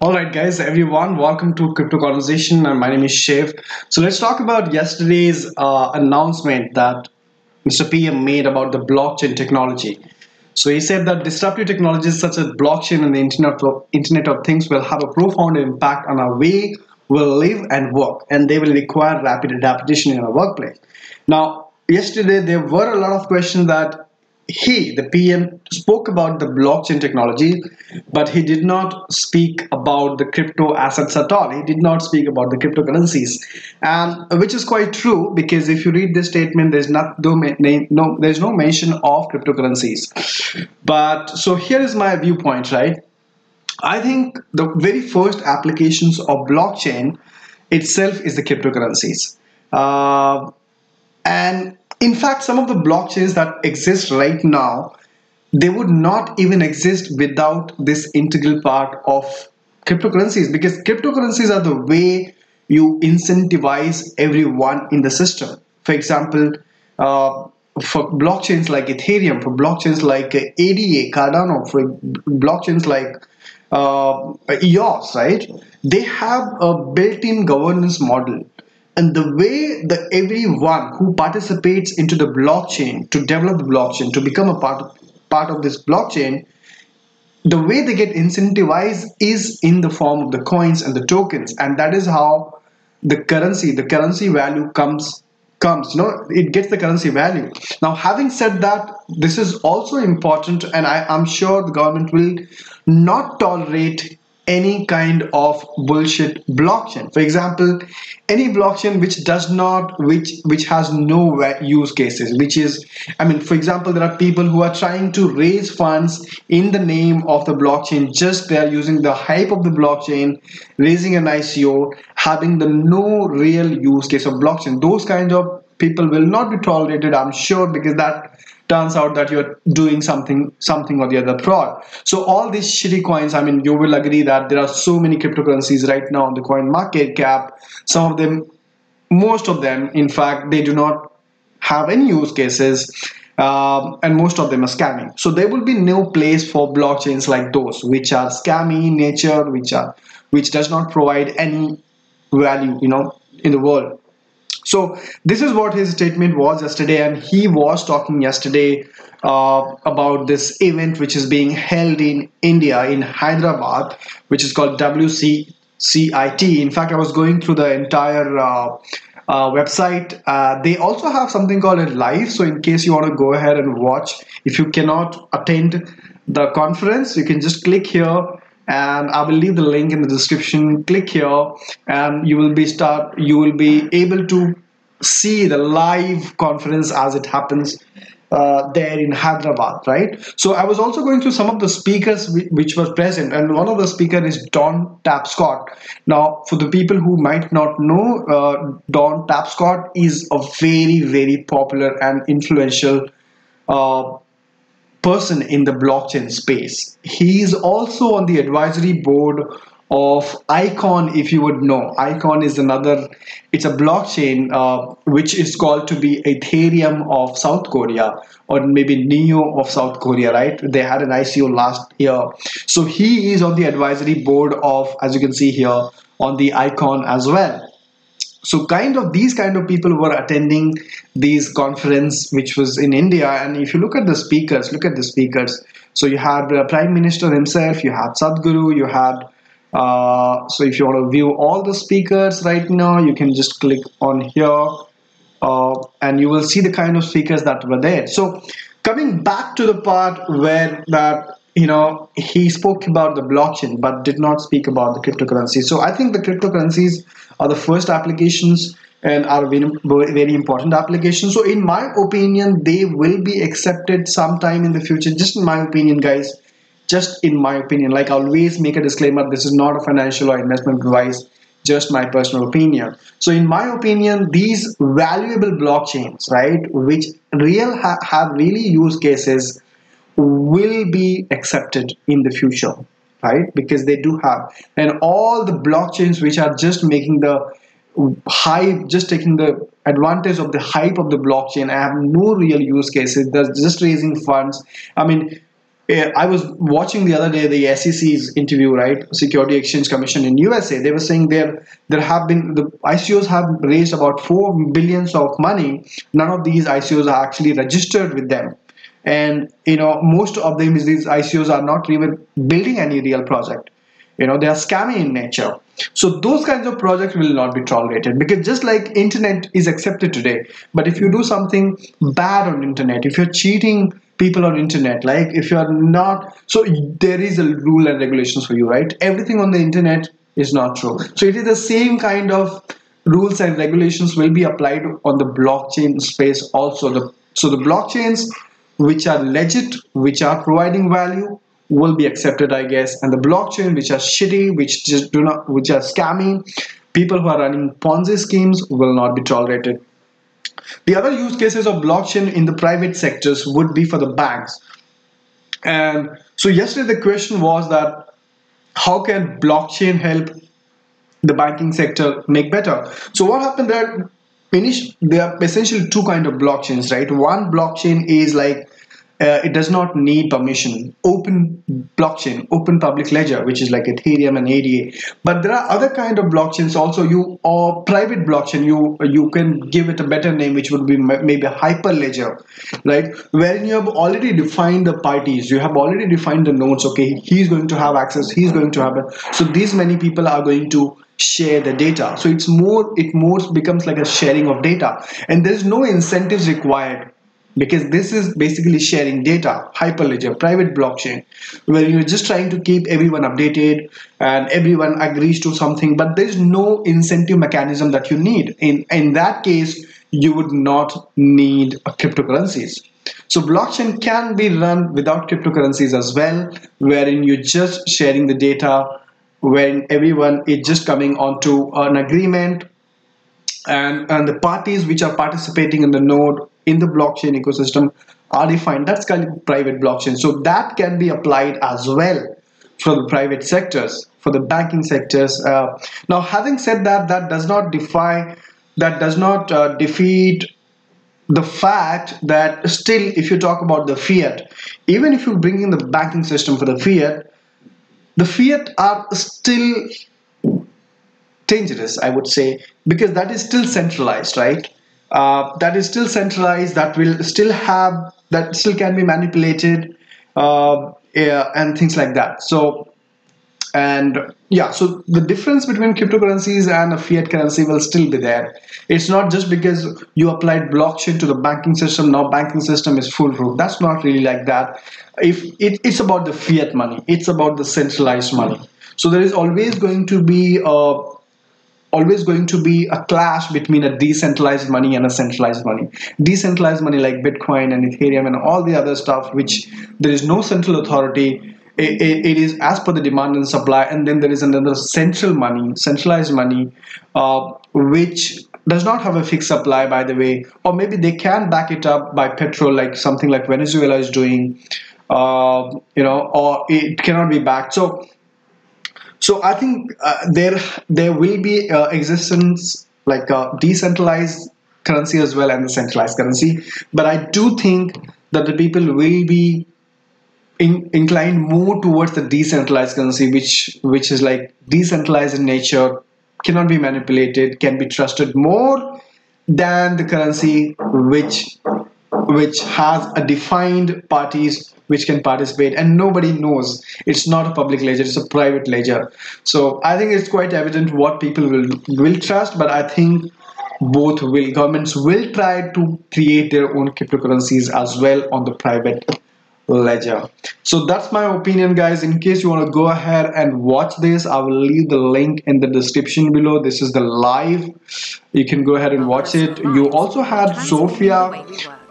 All right, guys, everyone, welcome to Crypto Conversation, and my name is Shiv. So let's talk about yesterday's announcement that Mr. PM made about the blockchain technology. So he said that disruptive technologies such as blockchain and the Internet of Things will have a profound impact on our way we live and work, and they will require rapid adaptation in our workplace. Now, yesterday there were a lot of questions that the PM, spoke about the blockchain technology, but he did not speak about the crypto assets at all. He did not speak about the cryptocurrencies, and which is quite true because if you read this statement, there's no mention of cryptocurrencies. But so here is my viewpoint, right? I think the very first applications of blockchain itself is the cryptocurrencies. And in fact, some of the blockchains that exist right now, they would not even exist without this integral part of cryptocurrencies, because cryptocurrencies are the way you incentivize everyone in the system. For example, for blockchains like Ethereum, for blockchains like ADA, Cardano, for blockchains like EOS, right? They have a built-in governance model, and the way that everyone who participates into the blockchain to develop the blockchain to become a part of this blockchain, the way they get incentivized is in the form of the coins and the tokens, and that is how the currency value comes, it gets the currency value. Now, having said that, this is also important, and I'm sure the government will not tolerate any kind of bullshit blockchain. For example, any blockchain which has no use cases, which is, I mean, for example, there are people who are trying to raise funds in the name of the blockchain. Just they are using the hype of the blockchain, raising an ICO, having the no real use case of blockchain. Those kind of people will not be tolerated, I'm sure, because that turns out that you're doing something or the other fraud. So all these shitty coins, I mean, you will agree that there are so many cryptocurrencies right now on the coin market cap. Some of them, most of them, in fact, they do not have any use cases, and most of them are scamming. So there will be no place for blockchains like those which are scammy in nature, which does not provide any value, in the world. So this is what his statement was yesterday, and he was talking yesterday about this event which is being held in India, in Hyderabad, which is called WCCIT. In fact, I was going through the entire website. They also have something called a live, so in case you want to go ahead and watch, if you cannot attend the conference, you can just click here, and I will leave the link in the description. Click here and you will be able to see the live conference as it happens there in Hyderabad, right? So I was also going through some of the speakers which were present, and one of the speakers is Don Tapscott. Now, for the people who might not know, Don Tapscott is a very, very popular and influential person in the blockchain space. He is also on the advisory board of Icon. If you would know, Icon is it's a blockchain which is called to be Ethereum of South Korea, or maybe Neo of South Korea, right? They had an ICO last year. So he is on the advisory board of, as you can see here, on the Icon as well. So these kind of people were attending these conference which was in India. And if you look at the speakers, so you had the Prime Minister himself, you had Sadhguru, you had so if you want to view all the speakers right now, you can just click on here, and you will see the kind of speakers that were there. So coming back to the part where that he spoke about the blockchain but did not speak about the cryptocurrency. So I think the cryptocurrencies are the first applications and are very, very important applications. So in my opinion, they will be accepted sometime in the future. Just in my opinion, guys, just in my opinion. Like, always make a disclaimer, this is not a financial or investment advice, just my personal opinion. So in my opinion, these valuable blockchains, right, which have really use cases, will be accepted in the future, right? Because they do have, and all the blockchains which are just making the hype, just taking the advantage of the hype of the blockchain, I have no real use cases. They're just raising funds. I mean, I was watching the other day the SEC's interview, right? Security Exchange Commission in USA. They were saying there have been the ICOs have raised about 4 billions of money. None of these ICOs are actually registered with them, and most of them is these ICOs are not even building any real project. They are scammy in nature. So those kinds of projects will not be tolerated, because just like internet is accepted today, but if you do something bad on internet, if you're cheating people on internet, like if you're not, so there is a rule and regulations for you, right? Everything on the internet is not true. So it is the same kind of rules and regulations will be applied on the blockchain space also. So the blockchains which are legit, which are providing value, will be accepted, I guess. And the blockchain which are shitty, which just do not, which are scammy, people who are running Ponzi schemes will not be tolerated. The other use cases of blockchain in the private sectors would be for the banks. And so yesterday the question was that how can blockchain help the banking sector make better? So what happened there? There are essentially two kind of blockchains, right? One blockchain is like it does not need permission, open blockchain, open public ledger, which is like Ethereum and ADA. But there are other kind of blockchains also, or private blockchain, you can give it a better name, which would be maybe a hyper ledger, right? Wherein you have already defined the parties, you have already defined the nodes. Okay, he's going to have access, he's going to have it, so these many people are going to share the data. So it more becomes like a sharing of data, and there's no incentives required, because this is basically sharing data. Hyperledger, private blockchain, where you're just trying to keep everyone updated and everyone agrees to something, but there's no incentive mechanism that you need. In that case, you would not need cryptocurrencies. So blockchain can be run without cryptocurrencies as well, wherein you're just sharing the data, when everyone is just coming onto an agreement, and the parties which are participating in the node in the blockchain ecosystem are defined. That's kind of private blockchain. So that can be applied as well for the private sectors, for the banking sectors. Now, having said that, that does not defeat the fact that still, if you talk about the fiat, even if you bring in the banking system for the fiat are still dangerous, I would say, because that is still centralized, right? That is still centralized, that will still have, that still can be manipulated, yeah, and things like that. So, and yeah, so the difference between cryptocurrencies and a fiat currency will still be there. It's not just because you applied blockchain to the banking system, now banking system is foolproof. That's not really like that. It's about the fiat money, it's about the centralized money. So there is always going to be a clash between a decentralized money and a centralized money. Decentralized money like Bitcoin and Ethereum and all the other stuff, which there is no central authority. It is as per the demand and supply, and then there is another centralized money, which does not have a fixed supply, by the way, or maybe they can back it up by petrol, like something like Venezuela is doing, or it cannot be backed. So I think there will be existence like a decentralized currency as well and the centralized currency, but I do think that the people will be inclined more towards the decentralized currency, which is like decentralized in nature, cannot be manipulated, can be trusted more than the currency which has a defined parties which can participate and nobody knows. It's not a public ledger, it's a private ledger. So I think it's quite evident what people will trust, but I think governments will try to create their own cryptocurrencies as well on the private ledger. So that's my opinion, guys. In case you want to go ahead and watch this, I will leave the link in the description below. This is the live, you can go ahead and watch it. You also had Sophia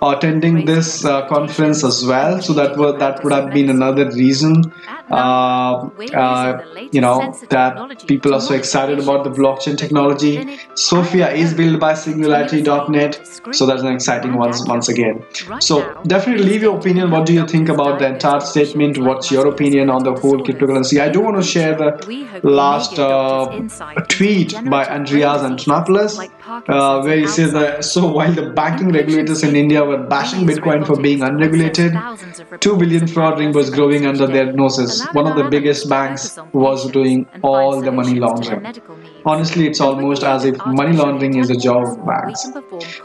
attending this conference as well, so that would have been another reason that people are so excited about the blockchain technology. Sophia is built by singularity.net, so that's an exciting one once again. So definitely leave your opinion. What do you think about the entire statement? What's your opinion on the whole cryptocurrency? I do want to share the last tweet by Andreas Antonopoulos. where he says that, so while the banking regulators in India were bashing Bitcoin for being unregulated, 2 billion fraud ring was growing under their noses. One of the biggest banks was doing all the money laundering. Honestly, it's almost as if money laundering is a job of banks.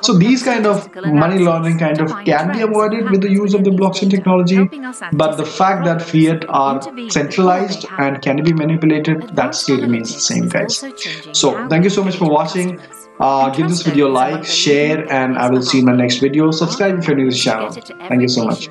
So these kind of money laundering kind of can be avoided with the use of the blockchain technology, but the fact that fiat are centralized and can be manipulated, that still remains the same, guys. So thank you so much for watching. Give this video a like, share, and I will see you in my next video. Subscribe if you're new to the channel. Thank you so much.